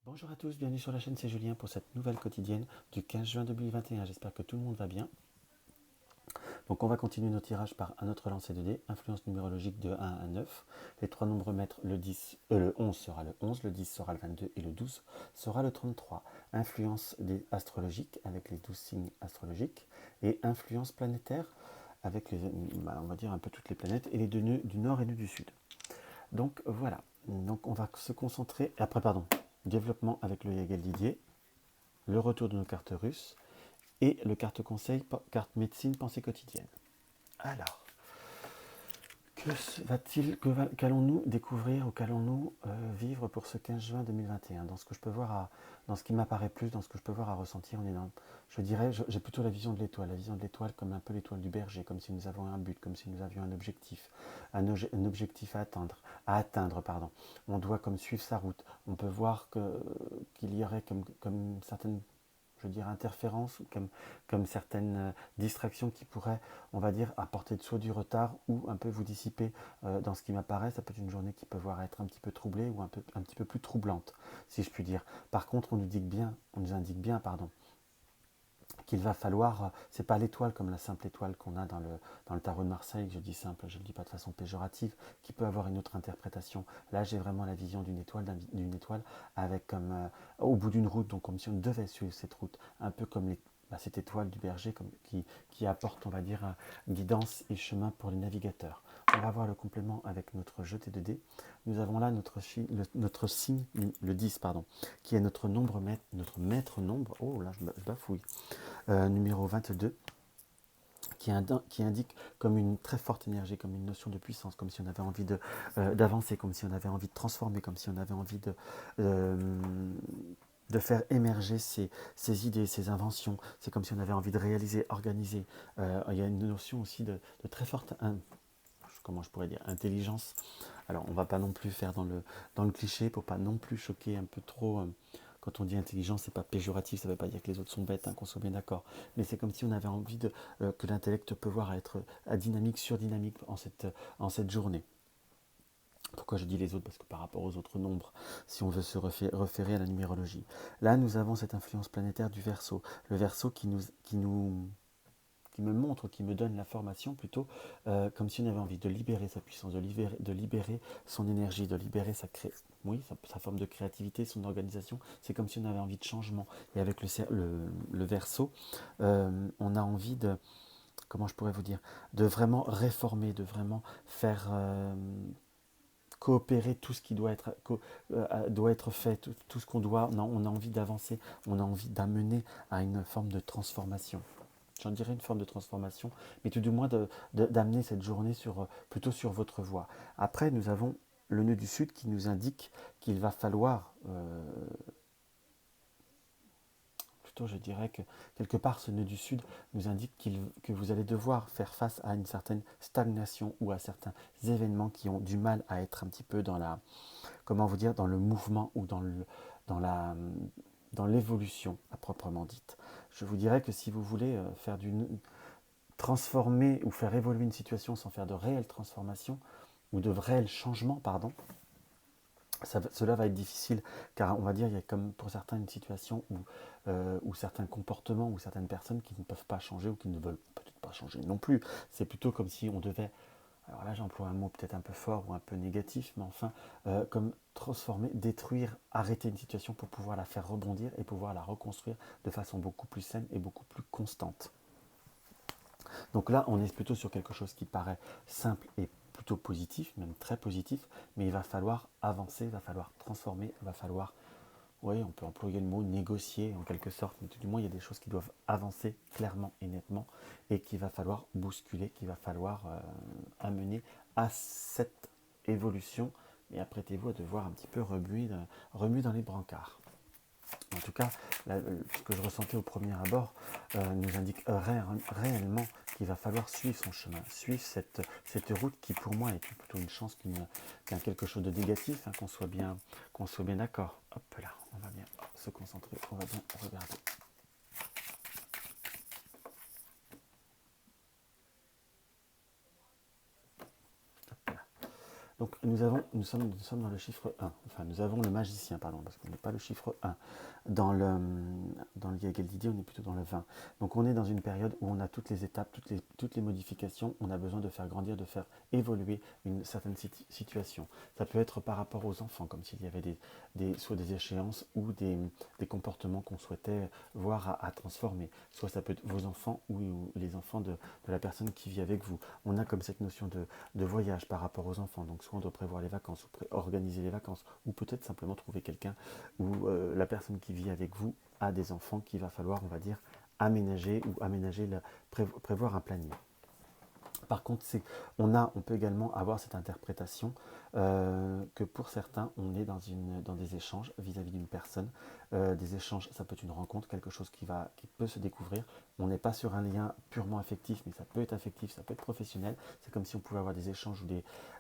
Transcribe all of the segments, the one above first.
Bonjour à tous, bienvenue sur la chaîne, c'est Julien pour cette nouvelle quotidienne du 15 juin 2021. J'espère que tout le monde va bien. Donc on va continuer nos tirages par un autre lancer de dés, influence numérologique de 1 à 9. Les trois nombres maîtres, le 11 sera le 11, le 10 sera le 22 et le 12 sera le 33. Influence des astrologiques avec les 12 signes astrologiques et influence planétaire avec on va dire un peu toutes les planètes et les deux nœuds du nord et nœuds du sud. Donc voilà, donc on va se concentrer, après pardon, développement avec le Yagel Didier, le retour de nos cartes russes et le carte conseil, carte médecine, pensée quotidienne. Alors, qu'allons-nous découvrir ou qu'allons-nous vivre pour ce 15 juin 2021 dans ce que je peux voir, dans ce qui m'apparaît plus, dans ce que je peux voir à ressentir, je dirais, j'ai plutôt la vision de l'étoile comme un peu l'étoile du berger, comme si nous avions un but, comme si nous avions un objectif, un objectif à atteindre, pardon. On doit comme suivre sa route. On peut voir qu'il y aurait comme certaines, je dirais, interférences, comme certaines distractions qui pourraient, on va dire, apporter soit du retard ou un peu vous dissiper dans ce qui m'apparaît. Ça peut être une journée qui peut voir être un petit peu troublée ou un petit peu plus troublante, si je puis dire. Par contre, on nous indique bien, pardon, qu'il va falloir, c'est pas l'étoile comme la simple étoile qu'on a dans le tarot de Marseille, je dis simple, je ne le dis pas de façon péjorative, qui peut avoir une autre interprétation. Là, j'ai vraiment la vision d'une étoile avec comme au bout d'une route, donc comme si on devait suivre cette route, un peu comme cette étoile du berger qui apporte, on va dire, guidance et chemin pour les navigateurs. On va voir le complément avec notre jeté de dés. Nous avons là notre signe, le 10, pardon, qui est notre maître nombre. Oh là, je bafouille. Numéro 22, qui indique comme une très forte énergie, comme une notion de puissance, comme si on avait envie d'avancer, comme si on avait envie de transformer, comme si on avait envie euh, de faire émerger ses idées, ses inventions. C'est comme si on avait envie de réaliser, organiser. Il y a une notion aussi de très forte, comment je pourrais dire, intelligence. Alors on ne va pas non plus faire dans le cliché pour pas non plus choquer un peu trop. Quand on dit intelligence, c'est pas péjoratif, ça ne veut pas dire que les autres sont bêtes, hein, qu'on soit bien d'accord. Mais c'est comme si on avait envie que l'intellect peut voir être à dynamique, surdynamique en cette journée. Pourquoi je dis les autres? Parce que par rapport aux autres nombres, si on veut se référer à la numérologie. Là, nous avons cette influence planétaire du Verseau. Le Verseau qui me montre, qui me donne l'information plutôt, comme si on avait envie de libérer sa puissance, de libérer son énergie, de libérer sa forme de créativité, son organisation. C'est comme si on avait envie de changement. Et avec le Verseau, on a envie comment je pourrais vous dire, de vraiment réformer, de vraiment faire coopérer tout ce qui doit être fait, tout ce qu'on doit, on a envie d'avancer, on a envie d'amener à une forme de transformation. J'en dirais une forme de transformation, mais tout du moins d'amener cette journée plutôt sur votre voie. Après, nous avons le nœud du Sud qui nous indique qu'il va falloir, plutôt je dirais que quelque part ce nœud du Sud nous indique que vous allez devoir faire face à une certaine stagnation ou à certains événements qui ont du mal à être un petit peu comment vous dire, dans le mouvement ou dans la, dans l'évolution à proprement dite. Je vous dirais que si vous voulez transformer ou faire évoluer une situation sans faire de réelles transformations ou de réels changements, pardon, cela va être difficile car on va dire il y a comme pour certains une situation où certains comportements ou certaines personnes qui ne peuvent pas changer ou qui ne veulent peut-être pas changer non plus. C'est plutôt comme si on devait, alors là j'emploie un mot peut-être un peu fort ou un peu négatif, mais enfin comme transformer, détruire, arrêter une situation pour pouvoir la faire rebondir et pouvoir la reconstruire de façon beaucoup plus saine et beaucoup plus constante. Donc là, on est plutôt sur quelque chose qui paraît simple et plutôt positif, même très positif, mais il va falloir avancer, il va falloir transformer, il va falloir, oui, on peut employer le mot négocier en quelque sorte, mais tout du moins, il y a des choses qui doivent avancer clairement et nettement et qu'il va falloir bousculer, qu'il va falloir amener à cette évolution. Mais apprêtez-vous à devoir un petit peu remuer dans les brancards. En tout cas, ce que je ressentais au premier abord nous indique réellement qu'il va falloir suivre son chemin, suivre cette route qui pour moi est plutôt une chance qu'un quelque chose de négatif, hein, qu'on soit bien d'accord. Hop là, on va bien se concentrer, on va bien regarder. Hop là. Donc nous sommes dans le chiffre 1, enfin nous avons le magicien, pardon, parce qu'on n'est pas le chiffre 1. Dans le Yageldidier, on est plutôt dans le 20. Donc on est dans une période où on a toutes les étapes, toutes les modifications, on a besoin de faire grandir, de faire évoluer une certaine situation. Ça peut être par rapport aux enfants, comme s'il y avait soit des échéances ou des comportements qu'on souhaitait voir à transformer. Soit ça peut être vos enfants ou les enfants de la personne qui vit avec vous. On a comme cette notion de voyage par rapport aux enfants. Donc soit on doit prévoir les vacances ou organiser les vacances, ou peut-être simplement trouver quelqu'un où la personne qui vit avec vous a des enfants qu'il va falloir, on va dire, aménager ou prévoir un planning. Par contre, on peut également avoir cette interprétation que pour certains, on est dans des échanges vis-à-vis d'une personne. Des échanges, ça peut être une rencontre, quelque chose qui peut se découvrir. On n'est pas sur un lien purement affectif, mais ça peut être affectif, ça peut être professionnel. C'est comme si on pouvait avoir des échanges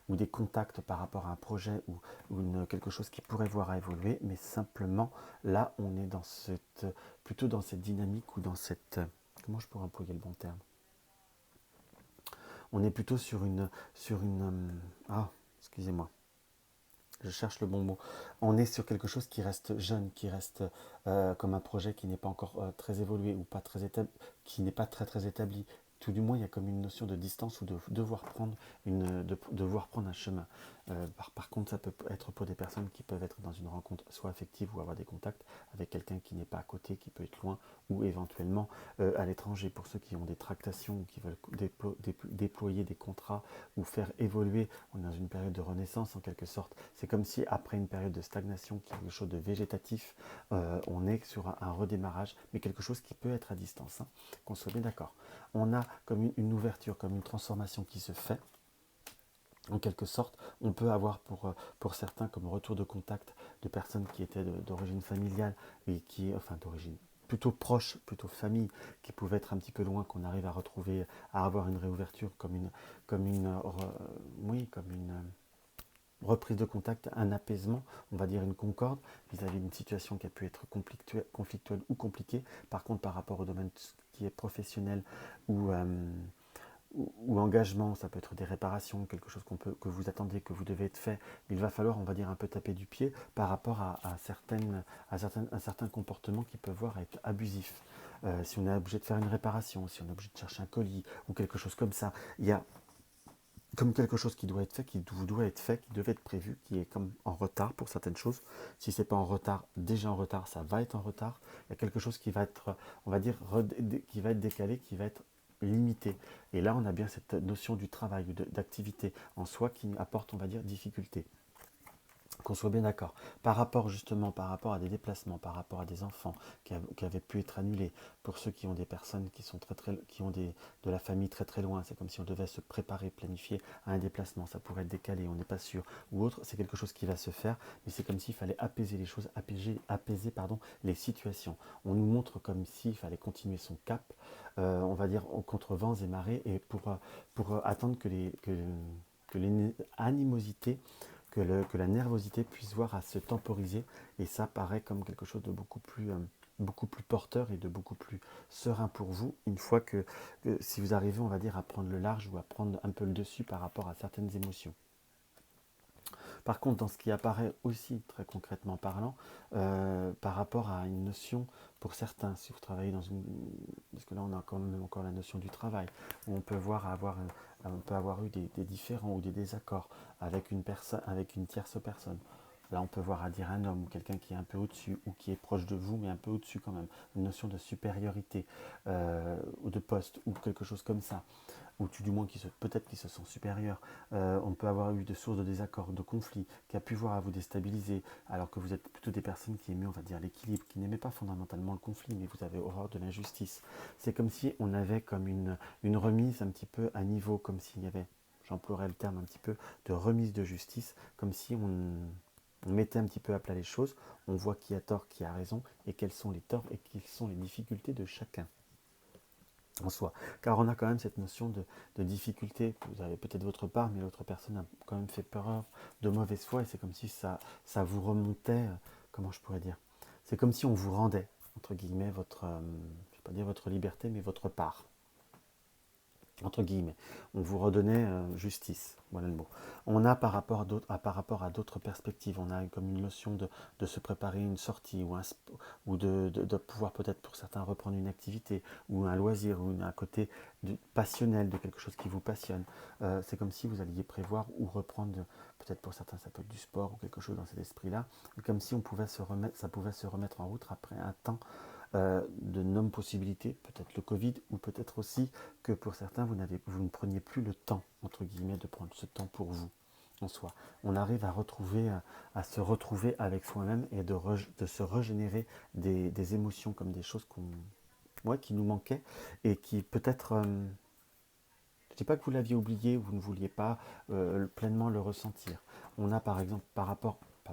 ou des contacts par rapport à un projet ou quelque chose qui pourrait voir à évoluer. Mais simplement, là, on est plutôt dans cette dynamique ou dans cette... Comment je pourrais employer le bon terme? On est plutôt ah, excusez-moi, je cherche le bon mot. On est sur quelque chose qui reste jeune, qui reste comme un projet qui n'est pas encore très évolué ou pas très établi, qui n'est pas très très établi. Tout du moins, il y a comme une notion de distance ou de devoir prendre un chemin. Par contre, ça peut être pour des personnes qui peuvent être dans une rencontre soit affective ou avoir des contacts avec quelqu'un qui n'est pas à côté, qui peut être loin, ou éventuellement à l'étranger pour ceux qui ont des tractations ou qui veulent déployer des contrats ou faire évoluer. On est dans une période de renaissance en quelque sorte. C'est comme si après une période de stagnation, quelque chose de végétatif, on est sur un redémarrage, mais quelque chose qui peut être à distance, hein, qu'on soit bien d'accord. On a comme une ouverture, comme une transformation qui se fait. En quelque sorte, on peut avoir pour certains comme retour de contact de personnes qui étaient d'origine familiale et enfin d'origine plutôt proche, plutôt famille, qui pouvaient être un petit peu loin, qu'on arrive à retrouver, à avoir une réouverture comme une reprise de contact, un apaisement, on va dire une concorde vis-à-vis d'une situation qui a pu être conflictuelle ou compliquée. Par contre, par rapport au domaine qui est professionnel ou engagement, ça peut être des réparations, quelque chose que vous attendez, que vous devez être fait. Il va falloir, on va dire, un peu taper du pied par rapport à certains comportements qui peuvent voir être abusifs. Si on est obligé de faire une réparation, si on est obligé de chercher un colis ou quelque chose comme ça, il y a comme quelque chose qui doit être fait, qui doit être fait, qui devait être prévu, qui est comme en retard pour certaines choses. Si c'est pas en retard, déjà en retard, ça va être en retard. Il y a quelque chose qui va être, on va dire, qui va être décalé, qui va être limité. Et là, on a bien cette notion du travail, d'activité en soi qui apporte, on va dire, difficulté. Qu'on soit bien d'accord. Par rapport à des déplacements, par rapport à des enfants qui avaient pu être annulés, pour ceux qui ont des personnes qui sont qui ont de la famille très très loin, c'est comme si on devait se préparer, planifier à un déplacement, ça pourrait être décalé, on n'est pas sûr, ou autre, c'est quelque chose qui va se faire, mais c'est comme s'il fallait apaiser les choses, apaiser pardon, les situations. On nous montre comme s'il fallait continuer son cap, on va dire contre vents et marées, et pour attendre que les animosités que la nervosité puisse voir à se temporiser, et ça paraît comme quelque chose de beaucoup plus porteur et de beaucoup plus serein pour vous, une fois que si vous arrivez, on va dire, à prendre le large ou à prendre un peu le dessus par rapport à certaines émotions. Par contre, dans ce qui apparaît aussi très concrètement parlant, par rapport à une notion, pour certains, si vous travaillez dans une... Parce que là, on a quand même encore la notion du travail, où on peut on peut avoir eu des différends ou des désaccords avec une personne, avec une tierce personne. Là, on peut voir à dire un homme ou quelqu'un qui est un peu au-dessus ou qui est proche de vous, mais un peu au-dessus quand même. Une notion de supériorité ou de poste ou quelque chose comme ça, ou du moins peut-être qu'ils se sent supérieurs. On peut avoir eu des sources de désaccord, de conflits, qui a pu voir à vous déstabiliser, alors que vous êtes plutôt des personnes qui aimaient, on va dire, l'équilibre, qui n'aimaient pas fondamentalement le conflit, mais vous avez horreur de l'injustice. C'est comme si on avait comme une remise un petit peu à niveau, comme s'il y avait, j'emploierais le terme un petit peu, de remise de justice, comme si on mettait un petit peu à plat les choses, on voit qui a tort, qui a raison, et quels sont les torts et quelles sont les difficultés de chacun en soi. Car on a quand même cette notion de difficulté, vous avez peut-être votre part, mais l'autre personne a quand même fait peur de mauvaise foi, et c'est comme si ça vous remontait, comment je pourrais dire, c'est comme si on vous rendait, entre guillemets, je ne vais pas dire votre liberté, mais votre part. entre guillemets. On vous redonnait justice, voilà le mot. On a par rapport à d'autres perspectives, on a comme une notion de se préparer une sortie ou de pouvoir peut-être pour certains reprendre une activité ou un loisir ou un côté passionnel de quelque chose qui vous passionne. C'est comme si vous alliez prévoir ou reprendre, peut-être pour certains ça peut être du sport ou quelque chose dans cet esprit-là, et comme si ça pouvait se remettre en route après un temps de non-possibilité, peut-être le Covid, ou peut-être aussi que pour certains, vous ne preniez plus le temps, entre guillemets, de prendre ce temps pour vous, en soi. On arrive à se retrouver avec soi-même et de se régénérer des émotions comme des choses ouais, qui nous manquaient et qui peut-être... je ne dis pas que vous l'aviez oublié ou vous ne vouliez pas pleinement le ressentir. On a par exemple pas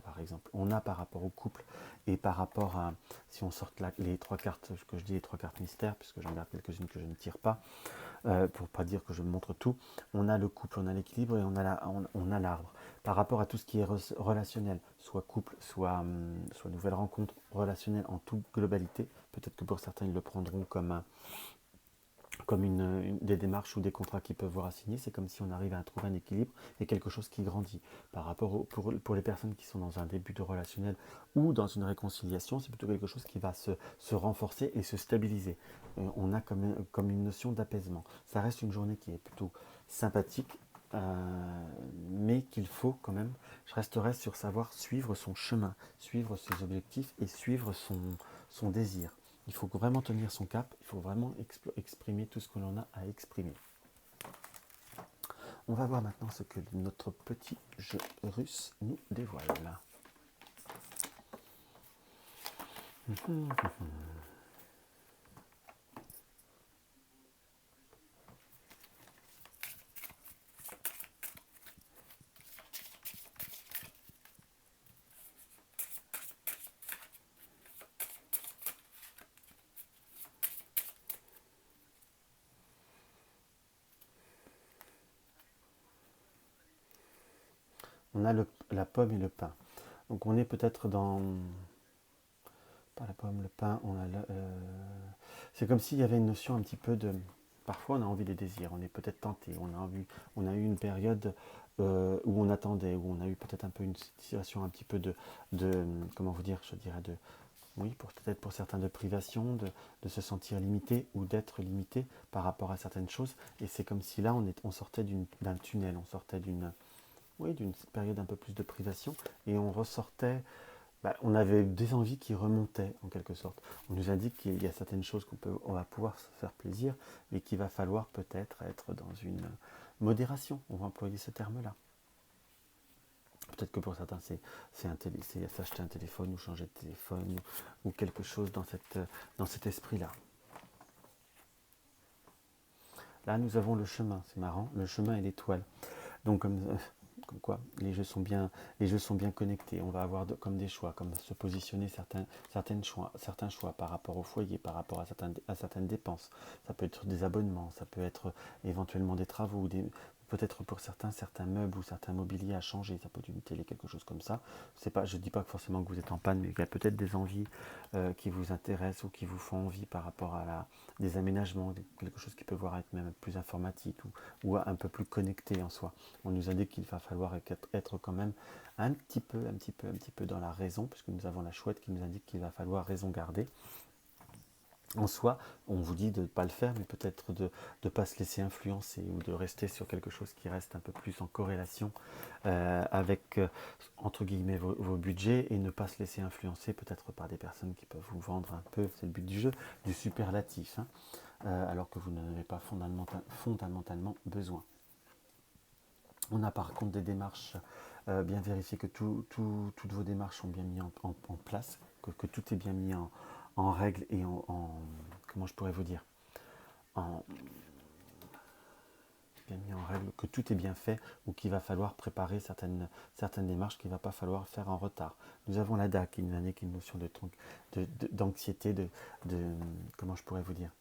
par exemple, on a par rapport au couple et par rapport à, si on sort les trois cartes, que je dis les trois cartes mystères, puisque j'en garde quelques-unes que je ne tire pas, pour pas dire que je montre tout, on a le couple, on a l'équilibre et on a l'arbre. Par rapport à tout ce qui est relationnel, soit couple, soit nouvelle rencontre relationnelle en toute globalité, peut-être que pour certains ils le prendront comme des démarches ou des contrats qui peuvent vous assigner, c'est comme si on arrive à trouver un équilibre et quelque chose qui grandit. Par rapport pour les personnes qui sont dans un début de relationnel ou dans une réconciliation, c'est plutôt quelque chose qui va se renforcer et se stabiliser. On a comme une notion d'apaisement. Ça reste une journée qui est plutôt sympathique, mais qu'il faut quand même, je resterai sur savoir suivre son chemin, suivre ses objectifs et suivre son désir. Il faut vraiment tenir son cap, il faut vraiment exprimer tout ce que l'on a à exprimer. On va voir maintenant ce que notre petit jeu russe nous dévoile. On a la pomme et le pain. Donc on est peut-être dans... Pas la pomme, le pain, c'est comme s'il y avait une notion un petit peu de... Parfois on a envie des désirs, on est peut-être tenté, on a eu une période où on attendait, où on a eu peut-être un peu une situation un petit peu comment vous dire, je dirais oui, peut-être pour certains de privation, de se sentir limité ou d'être limité par rapport à certaines choses. Et c'est comme si là on sortait d'un tunnel, on sortait d'une période un peu plus de privation et on ressortait. On avait des envies qui remontaient en quelque sorte. On nous indique qu'il y a certaines choses on va pouvoir se faire plaisir, mais qu'il va falloir peut-être être dans une modération. On va employer ce terme-là. Peut-être que pour certains, c'est s'acheter un téléphone ou changer de téléphone ou quelque chose dans cet esprit-là. Là, nous avons le chemin, c'est marrant, le chemin et l'étoile. Donc, comme quoi, les jeux sont bien connectés. On va avoir comme des choix, comme se positionner certains choix par rapport au foyer, par rapport à certaines dépenses. Ça peut être des abonnements, ça peut être éventuellement des travaux, peut-être pour certains meubles ou certains mobiliers à changer. Ça peut être une télé, quelque chose comme ça. Je ne dis pas forcément que vous êtes en panne, mais il y a peut-être des envies qui vous intéressent ou qui vous font envie par rapport à des aménagements, quelque chose qui peut voir être même plus informatique ou un peu plus connecté en soi. On nous indique qu'il va falloir être quand même un petit peu dans la raison, puisque nous avons la chouette qui nous indique qu'il va falloir raison garder. En soi, on vous dit de ne pas le faire, mais peut-être de ne pas se laisser influencer ou de rester sur quelque chose qui reste un peu plus en corrélation avec, entre guillemets, vos budgets et ne pas se laisser influencer peut-être par des personnes qui peuvent vous vendre un peu, c'est le but du jeu, du superlatif, hein, alors que vous n'en avez pas fondamentalement besoin. On a par contre des démarches, bien vérifier que toutes vos démarches sont bien mises en place, que tout est bien mis en règle et comment je pourrais vous dire, bien mis en règle, que tout est bien fait ou qu'il va falloir préparer certaines démarches qu'il ne va pas falloir faire en retard. Nous avons la DAC, qui est une notion d'anxiété, comment je pourrais vous dire,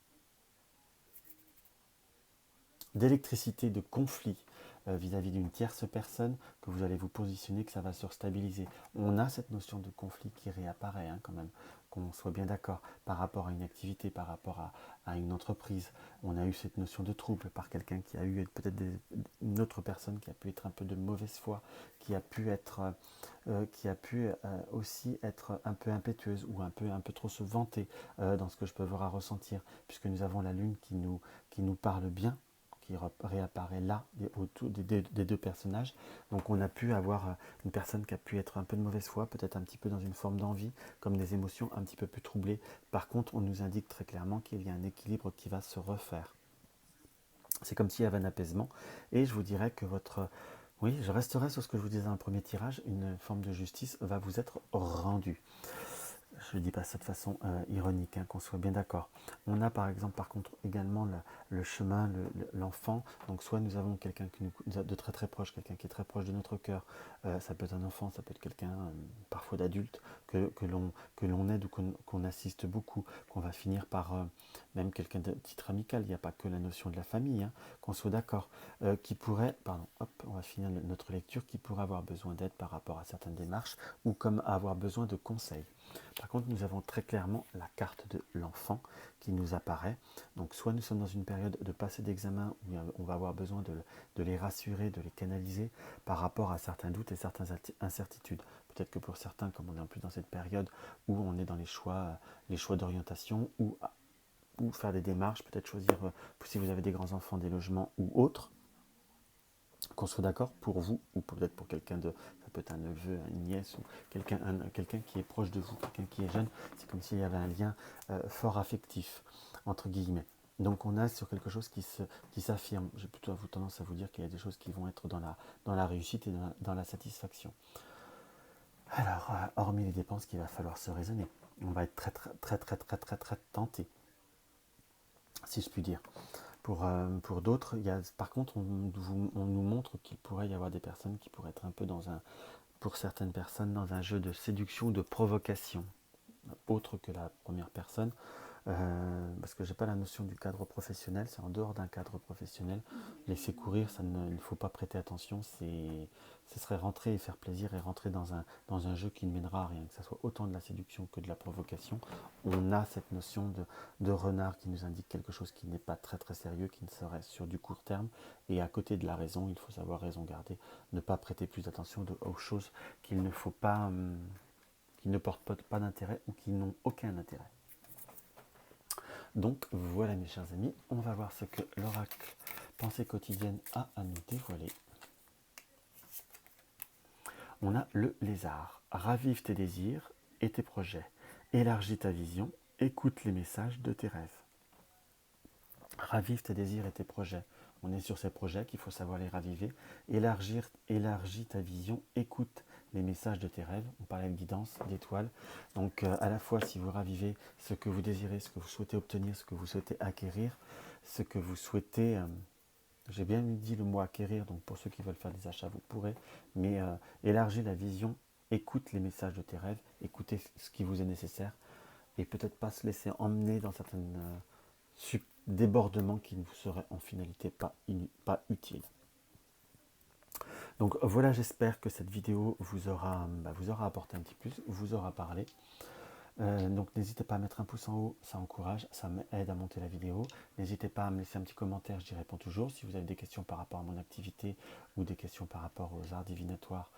d'électricité, de conflit vis-à-vis d'une tierce personne, que vous allez vous positionner, que ça va se stabiliser. On a cette notion de conflit qui réapparaît quand même, qu'on soit bien d'accord, par rapport à une activité, par rapport à une entreprise, on a eu cette notion de trouble par quelqu'un qui a eu peut-être une autre personne qui a pu être un peu de mauvaise foi, qui a pu être, aussi être un peu impétueuse ou un peu trop se vanter dans ce que je peux voir à ressentir, puisque nous avons la lune qui nous parle bien, qui réapparaît là, autour des deux personnages. Donc on a pu avoir une personne qui a pu être un peu de mauvaise foi, peut-être un petit peu dans une forme d'envie, comme des émotions un petit peu plus troublées. Par contre, on nous indique très clairement qu'il y a un équilibre qui va se refaire. C'est comme s'il y avait un apaisement. Et je vous dirais que votre... Oui, je resterai sur ce que je vous disais dans le premier tirage, une forme de justice va vous être rendue. Je ne dis pas ça de façon ironique, hein, qu'on soit bien d'accord. On a par exemple, par contre, également le chemin, l'enfant. Donc soit nous avons quelqu'un qui nous de très très proche, quelqu'un qui est très proche de notre cœur. Ça peut être un enfant, ça peut être quelqu'un parfois d'adulte que l'on aide ou qu'on assiste beaucoup, qu'on va finir par même quelqu'un de titre amical. Il n'y a pas que la notion de la famille, hein, qu'on soit d'accord. Qui pourrait, pardon, hop, on va finir notre lecture, qui pourrait avoir besoin d'aide par rapport à certaines démarches ou comme avoir besoin de conseils. Par contre, nous avons très clairement la carte de l'enfant qui nous apparaît. Donc, soit nous sommes dans une période de passé d'examen où on va avoir besoin de les rassurer, de les canaliser par rapport à certains doutes et certaines incertitudes. Peut-être que pour certains, comme on est en plus dans cette période où on est dans les choix d'orientation ou faire des démarches, peut-être choisir, si vous avez des grands-enfants, des logements ou autres, qu'on soit d'accord pour vous ou peut-être pour quelqu'un de, ça peut être un neveu, une nièce ou quelqu'un qui est proche de vous, quelqu'un qui est jeune, c'est comme s'il y avait un lien fort affectif, entre guillemets. Donc on a sur quelque chose qui s'affirme. J'ai plutôt tendance à vous dire qu'il y a des choses qui vont être dans la réussite et dans la satisfaction. Alors, hormis les dépenses qu'il va falloir se raisonner, on va être très tenté, si je puis dire. Pour d'autres, par contre, on nous montre qu'il pourrait y avoir des personnes qui pourraient être un peu pour certaines personnes, dans un jeu de séduction ou de provocation, autre que la première personne, parce que j'ai pas la notion du cadre professionnel, c'est en dehors d'un cadre professionnel. Laisser courir, il ne faut pas prêter attention, ce serait rentrer et faire plaisir et rentrer dans un jeu qui ne mènera à rien, que ce soit autant de la séduction que de la provocation. On a cette notion de renard qui nous indique quelque chose qui n'est pas très très sérieux, qui ne serait sur du court terme, et à côté de la raison, il faut savoir raison garder, ne pas prêter plus d'attention aux choses qu'il ne faut pas, qui ne portent pas d'intérêt ou qui n'ont aucun intérêt. Donc voilà mes chers amis, on va voir ce que l'oracle pensée quotidienne a à nous dévoiler. On a le lézard. Ravive tes désirs et tes projets. Élargis ta vision. Écoute les messages de tes rêves. Ravive tes désirs et tes projets. On est sur ces projets qu'il faut savoir les raviver. Élargis ta vision. Écoute les messages de tes rêves. On parlait de guidance, d'étoiles. Donc à la fois si vous ravivez ce que vous désirez, ce que vous souhaitez obtenir, ce que vous souhaitez acquérir, ce que vous souhaitez... j'ai bien dit le mot acquérir, donc pour ceux qui veulent faire des achats, vous pourrez, mais élargir la vision, écoute les messages de tes rêves, écoutez ce qui vous est nécessaire, et peut-être pas se laisser emmener dans certains débordements qui ne vous seraient en finalité pas utiles. Donc voilà, j'espère que cette vidéo vous aura apporté un petit plus, vous aura parlé. Donc n'hésitez pas à mettre un pouce en haut, ça encourage, ça m'aide à monter la vidéo. N'hésitez pas à me laisser un petit commentaire, j'y réponds toujours. Si vous avez des questions par rapport à mon activité ou des questions par rapport aux arts divinatoires,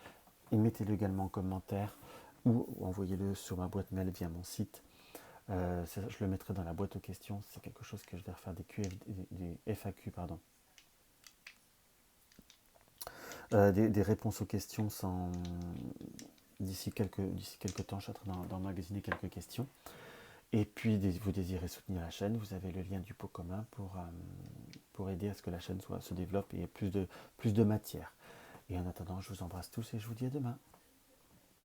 mettez-le également en commentaire ou envoyez-le sur ma boîte mail via mon site. Je le mettrai dans la boîte aux questions, c'est quelque chose que je vais refaire des FAQ, pardon. Des réponses aux questions d'ici quelques temps, je suis en train d'emmagasiner quelques questions. Et puis, vous désirez soutenir la chaîne, vous avez le lien du pot commun pour aider à ce que la chaîne se développe et ait plus de matière. Et en attendant, je vous embrasse tous et je vous dis à demain.